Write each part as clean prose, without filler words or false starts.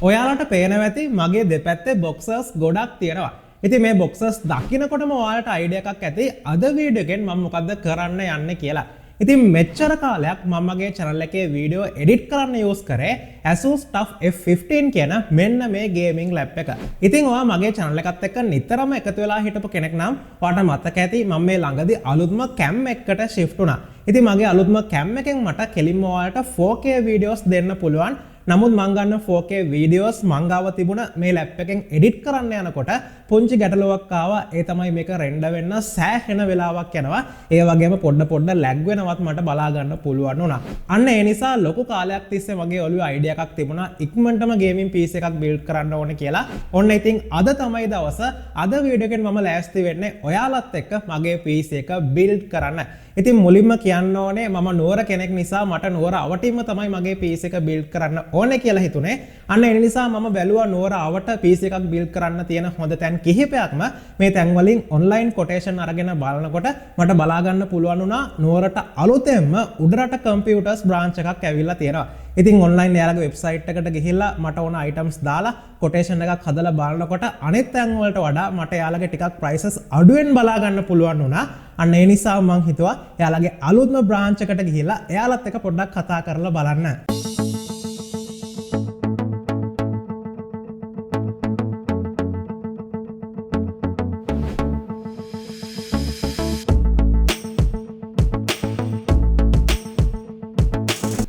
ඔයාලට පේනවා ඇති මගේ දෙපැත්තේ බොක්සර්ස් ගොඩක් තියෙනවා. ඉතින් මේ බොක්සර්ස් දකින්නකොටම ඔයාලට අයිඩියා එකක් ඇති අද වීඩියෝ එකෙන් මම මොකද්ද කරන්න යන්නේ කියලා. ඉතින් මෙච්චර කාලයක් මම මගේ channel එකේ වීඩියෝ එඩිට් කරන්න යූස් කරේ Asus TUF F15 කියන මෙන්න මේ ගේමින් ලැප් එක. ඉතින් ඔයා මගේ channel එකත් එක්ක නිතරම එකතු වෙලා හිටපු කෙනෙක් නම් ඔයාට මතක ඇති මම මේ ළඟදී අලුත්ම cam එකකට shift වුණා. ඉතින් මගේ අලුත්ම cam එකෙන් මට කෙලින්ම ඔයාලට 4K වීඩියෝස් දෙන්න පුළුවන්. නමුත් මං ගන්න 4K වීඩියෝස් මං ගාව තිබුණ මේ ලැප් එකෙන් එඩිට් කරන්න යනකොට පුංචි ගැටලුවක් ආවා. ඒ තමයි මේක රෙන්ඩර් වෙන්න සෑහෙන වෙලාවක් යනවා. ඒ වගේම පොඩ ලැග් වෙනවත් මට බලා ගන්න පුළුවන් වුණා. අන්න ඒ නිසා ලොකු කාලයක් තිස්සේ මගේ ඔළුවේ අයිඩියා එකක් තිබුණා ඉක්මනටම ගේමින් PC එකක් බිල්ඩ් කරන්න ඕනේ කියලා. ඔන්න ඉතින් අද තමයි දවස. අද වීඩියෝ එකෙන් මම ලෑස්ති වෙන්නේ ඔයාලත් එක්ක මගේ PC එක බිල්ඩ් කරන්න. ඉතින් මුලින්ම කියන්න ඕනේ මම නුවර කෙනෙක් නිසා මට නුවර අවටින්ම තමයි මගේ PC එක බිල්ඩ් කරන්න ඕනේ කියලා හිතුනේ. අන්න ඒ නිසා මම බැලුවා නුවර අවට PC එකක් බිල්ඩ් කරන්න තියෙන හොඳ තැන් කිහිපයක්ම මේ තැන් වලින් ඔන්ලයින් කොටේෂන් අරගෙන බලනකොට මට බලා ගන්න පුළුවන් වුණා නුවරට අලුතෙන්ම උඩරට කම්පියුටර්ස් බ්‍රාන්ච් එකක් ඇවිල්ලා තියෙනවා. ඉතින් ඔන්ලයින් එයාලගේ වෙබ්සයිට් එකට ගිහිල්ලා මට ඕන අයිටම්ස් දාලා කොටේෂන් එකක් හදලා බලනකොට අනෙක් තැන් වලට වඩා මට එයාලගේ ටිකක් ප්‍රයිසස් අඩුවෙන් බලා ගන්න පුළුවන් වුණා. අන්න ඒ නිසා මම හිතුවා එයාලගේ අලුත්ම බ්‍රාන්ච් එකට ගිහිල්ලා එයාලත් එක්ක පොඩ්ඩක් කතා කරලා බලන්න.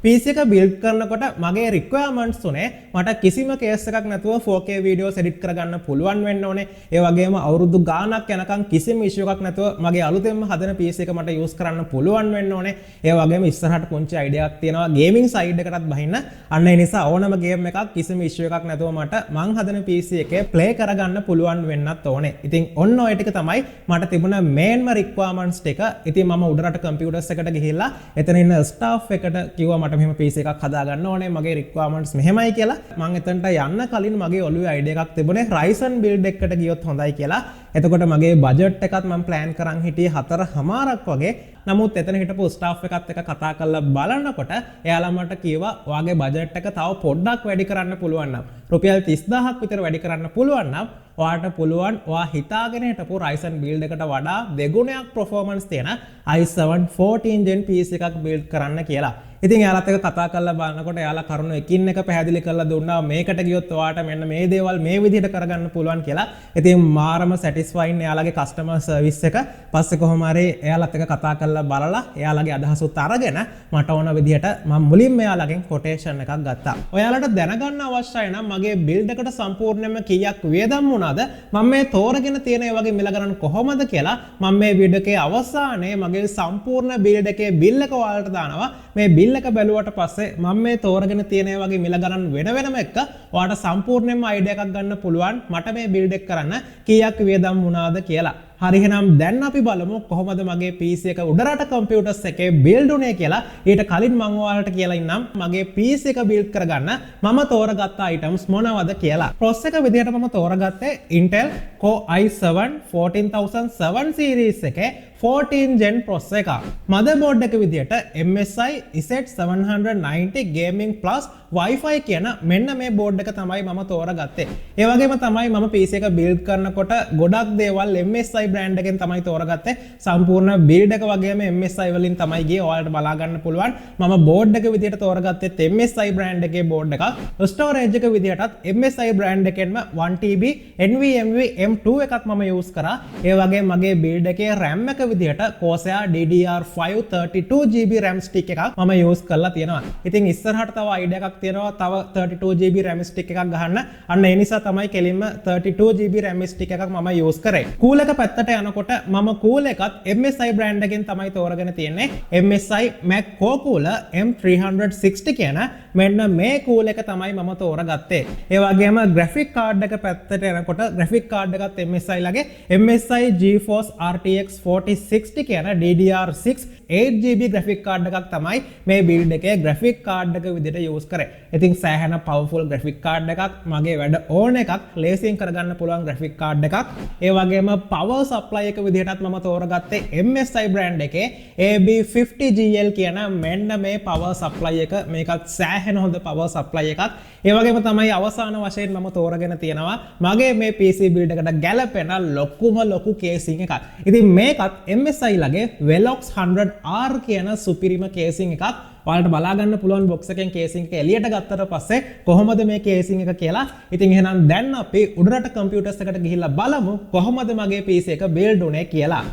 PC එක බිල්ඩ් කරනකොට මගේ රික්වයර්මන්ට්ස් උනේ මට කිසිම කේස් එකක් නැතුව 4K වීඩියෝස් එඩිට් කරගන්න පුළුවන් වෙන්න ඕනේ. ඒ වගේම අවුරුදු ගාණක් යනකම් කිසිම ඉෂුව එකක් නැතුව මගේ අලුතෙන්ම හදන PC එක මට යූස් කරන්න පුළුවන් වෙන්න ඕනේ. ඒ වගේම ඉස්සරහට පුංචි අයිඩියා එකක් තියෙනවා ගේමින් සයිඩ් එකටත් බහින්න. අන්න ඒ නිසා ඕනම ගේම් එකක් කිසිම ඉෂුව එකක් නැතුව මට මං හදන PC එකේ ප්ලේ කරගන්න පුළුවන් වෙන්නත් ඕනේ. ඉතින් ඔන්න ඔය ටික තමයි මට තිබුණ මේන්ම රික්වයර්මන්ට්ස් ටික. ඉතින් මම උඩරට කම්පියුටර්ස් එකට ගිහිල්ලා එතන ඉන්න ස්ටාෆ් එකට කිව්වා මට මෙහෙම PC එකක් හදා ගන්න ඕනේ මගේ රික්වයර්මන්ට්ස් මෙහෙමයි කියලා. මම එතනට යන්න කලින් මගේ ඔළුවේ අයිඩියා එකක් තිබුණේ Ryzen build එකකට ගියොත් හොඳයි කියලා. එතකොට මගේ බජට් එකත් මම ප්ලෑන් කරන් හිටියේ 4:00ක් වගේ. නමුත් එතන හිටපු ස්ටාෆ් එකත් එක්ක කතා කරලා බලනකොට එයාලා මට කිව්වා ඔයාගේ බජට් එක තව පොඩ්ඩක් වැඩි කරන්න පුළුවන් නම් රුපියල් 30000ක් විතර වැඩි කරන්න පුළුවන් නම් ඔයාට පුළුවන් ඔයා හිතාගෙන හිටපු Ryzen build එකට වඩා දෙගුණයක් performance තියෙන i7 14 gen PC එකක් build කරන්න කියලා. ඉතින් එයාලත් එක්ක කතා කරලා බලනකොට එයාලා කරුණු එකින් එක පැහැදිලි කරලා දුන්නා මේකට ගියොත් ඔයාට මෙන්න මේ දේවල් මේ විදිහට කරගන්න පුළුවන් කියලා. ඉතින් මාරම සැටිස්ෆයින් එයාලගේ කස්ටමර් සර්විස් එක. පස්සේ කොහොම හරි එයාලත් එක්ක කතා කරලා බලලා එයාලගේ අදහසුත් අරගෙන මට ඕන විදිහට මම මුලින්ම එයාලගෙන් කොටේෂන් එකක් ගත්තා. ඔයාලට දැනගන්න අවශ්‍යයි නම් මගේ බිල්ඩ් එකට සම්පූර්ණයෙන්ම කීයක් වියදම් වුණාද මම මේ තෝරගෙන තියෙන ඒ වගේ මිල ගණන් කොහොමද කියලා මම මේ වීඩියෝ එකේ අවසානයේ මගේ සම්පූර්ණ බිල්ඩ් එකේ බිල් එක ඔයාලට දානවා. මේ බිල් එක බැලුවට පස්සේ මම මේ තෝරගෙන තියෙන ඒ වගේ මිල ගණන් වෙනම එක ඔයාලට සම්පූර්ණයෙන්ම අයිඩියා එකක් ගන්න පුළුවන් මට මේ බිල්ඩ් එක කරන්න කීයක් වියදම් වුණාද කියලා. හරි එහෙනම් දැන් අපි බලමු කොහොමද මගේ PC එක උඩරට කම්පියුටර්ස් එකේ බිල්ඩ් උනේ කියලා. ඊට කලින් මම ඔයාලට කියලා ඉන්නම් මගේ PC එක බිල්ඩ් කරගන්න මම තෝරගත්ත අයිටම්ස් මොනවද කියලා. ප්‍රොසෙස් එක විදිහට මම තෝරගත්තේ Intel Core i7 14007 series එකේ 14 gen processor එක. motherboard එක විදිහට MSI Z790 Gaming Plus Wi-Fi කියන මෙන්න මේ බෝඩ් එක තමයි මම තෝරගත්තේ. ඒ වගේම තමයි මම PC එක බිල්ඩ් කරනකොට ගොඩක් දේවල් MSI brand එකෙන් තමයි තෝරගත්තේ. සම්පූර්ණ බිල්ඩ් එක වගේම MSI වලින් තමයි ගියේ. ඔයාලට බලා ගන්න පුළුවන්. මම බෝඩ් එක විදිහට තෝරගත්තේ MSI brand එකේ බෝඩ් එකක්. storage එක විදිහටත් MSI brand එකෙන්ම 1TB NVMe M2 එකක් මම use කරා. ඒ වගේම මගේ බිල්ඩ් එකේ RAM එක විදිහට Corsair DDR5 32GB RAM stick එකක් මම use කරලා තියෙනවා. ඉතින් ඉස්සරහට තව අයිඩියා එකක් තියෙනවා තව 32GB RAM stick එකක් ගහන්න. අන්න ඒ නිසා තමයි කෙලින්ම 32GB RAM stick එකක් මම use කරේ. cool එක පැත්තට යනකොට මම cool එකත් MSI brand එකෙන් තමයි තෝරගෙන තියෙන්නේ. MSI Mac Core Cooler M360 කියන මෙන්න මේ cool එක තමයි මම තෝරගත්තේ. ඒ වගේම graphic card එක පැත්තට යනකොට graphic card එකත් MSI ලගේ MSI GeForce RTX 40 4060 කියන DDR6 8GB graphic card එකක් තමයි මේ build එකේ graphic card එක විදිහට use කරේ. ඉතින් සෑහෙන powerful graphic card එකක්, මගේ වැඩ ඕන එකක් ලේසියෙන් කරගන්න පුළුවන් graphic card එකක්. ඒ වගේම power supply එක විදිහටත් මම තෝරගත්තේ MSI brand එකේ AB50GL කියන මෙන්න මේ power supply එක. මේකත් සෑහෙන හොඳ power supply එකක්. ඒ වගේම තමයි අවසාන වශයෙන් මම තෝරගෙන තියෙනවා මගේ මේ PC build එකට ගැලපෙන ලොකු casing එකක්. ඉතින් මේකත් MSI ලගේ Velox 100R කියන සුපිරිම casing එකක්. ඔයාලට බලා ගන්න පුළුවන් box එකෙන් casing එක එළියට ගත්තට පස්සේ කොහොමද මේ casing එක කියලා. ඉතින් එහෙනම් දැන් අපි උඩරට computers එකට ගිහිල්ලා බලමු කොහොමද මගේ PC එක build උනේ කියලා.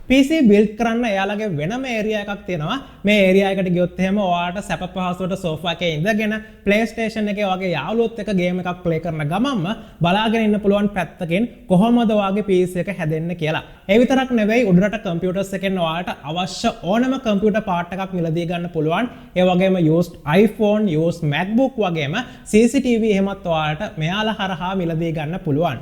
PC build කරන්න එයාලගේ වෙනම area එකක් තියෙනවා. මේ area එකට ගියොත් එහෙම ඔයාලට සැප පහසුවට sofa එකේ ඉඳගෙන PlayStation එකේ වගේ යාළුවොත් එක්ක game එකක් play කරන ගමන්ම බලාගෙන ඉන්න පුළුවන් පැත්තකින් කොහොමද ඔයාගේ PC එක හැදෙන්නේ කියලා. ඒ විතරක් නෙවෙයි උඩරට computers එකෙන් ඔයාලට අවශ්‍ය ඕනම computer part එකක් මිලදී ගන්න පුළුවන්. ඒ වගේම used iPhone, used MacBook වගේම CCTV එහෙමත් ඔයාලට මෙයාලා හරහා මිලදී ගන්න පුළුවන්.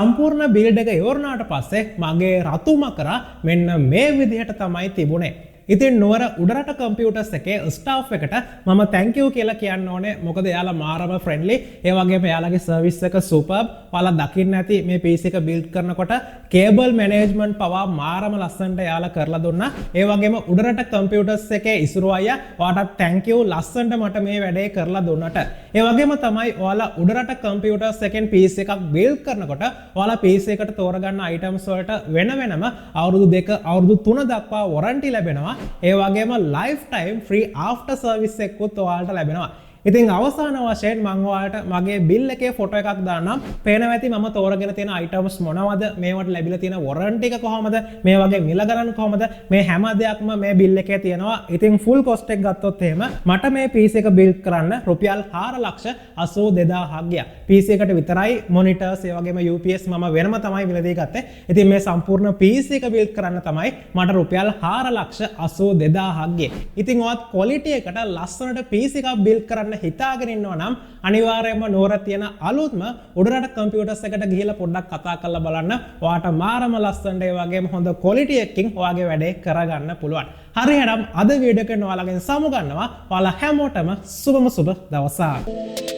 සම්පූර්ණ බිල්ඩ් එක ඉවරනාට පස්සේ මගේ රතුම කරා මෙන්න මේ විදිහට තමයි තිබුණේ. ඉතින් නුවර උඩරට කම්පියුටර්ස් එකේ ස්ටාෆ් එකට මම thank you කියලා කියන්න ඕනේ. මොකද එයාලා මාරම ෆ්‍රෙන්ඩ්ලි. ඒ වගේම එයාලගේ සර්විස් එක සුපර්බ්. ඔයාලා දකින්න ඇති මේ PC එක බිල්ඩ් කරනකොට කේබල් මැනේජ්මන්ට් පවා මාරම ලස්සනට එයාලා කරලා දුන්නා. ඒ වගේම උඩරට කම්පියුටර්ස් එකේ ඉසුරු අයියා ඔයාලට thank you ලස්සනට මට මේ වැඩේ කරලා දුන්නට. ඒ වගේම තමයි ඔයාලා උඩරට කම්පියුටර්ස් එකෙන් PC එකක් බිල්ඩ් කරනකොට ඔයාලා PC එකට තෝරගන්න items වලට වෙන වෙනම අවුරුදු 2 අවුරුදු 3 දක්වා warranty ලැබෙනවා. ඒ වගේම lifetime free after service එකකුත් ඔයාලට ලැබෙනවා. ඉතින් අවසාන වශයෙන් මම ඔයාලට මගේ බිල් එකේ ෆොටෝ එකක් දාන්නම්. පේනවා ඇති මම තෝරගෙන තියෙන items මොනවද? මේවට ලැබිලා තියෙන warranty එක කොහමද? මේ වගේ මිල ගණන් කොහමද? මේ හැම දෙයක්ම මේ බිල් එකේ තියෙනවා. ඉතින් full cost එක ගත්තොත් එහෙම මට මේ PC එක build කරන්න රුපියල් 4,82,000ක් ගියා. PC එකට විතරයි monitors ඒ වගේම UPS මම වෙනම තමයි මිලදී ගත්තේ. ඉතින් මේ සම්පූර්ණ PC එක build කරන්න තමයි මට රුපියල් 4,82,000ක් ගියේ. ඉතින් ඔයත් quality එකට ලස්සනට PC එකක් build කරන්න හිතාගෙන ඉන්නවා නම් අනිවාර්යයෙන්ම නුවර තියෙන අලුත්ම උඩරට කම්පියුටර්ස් එකට ගිහිල්ලා පොඩ්ඩක් කතා කරලා බලන්න. ඔයාට මාරම ලස්සනට ඒ වගේම හොඳ quality එකකින් ඔයාගේ වැඩේ කරගන්න පුළුවන්. හරි එහෙනම් අද වීඩියෝ එකෙන් ඔයාලගෙන් සමු ගන්නවා. ඔයාලා හැමෝටම සුබම සුබ දවසක්.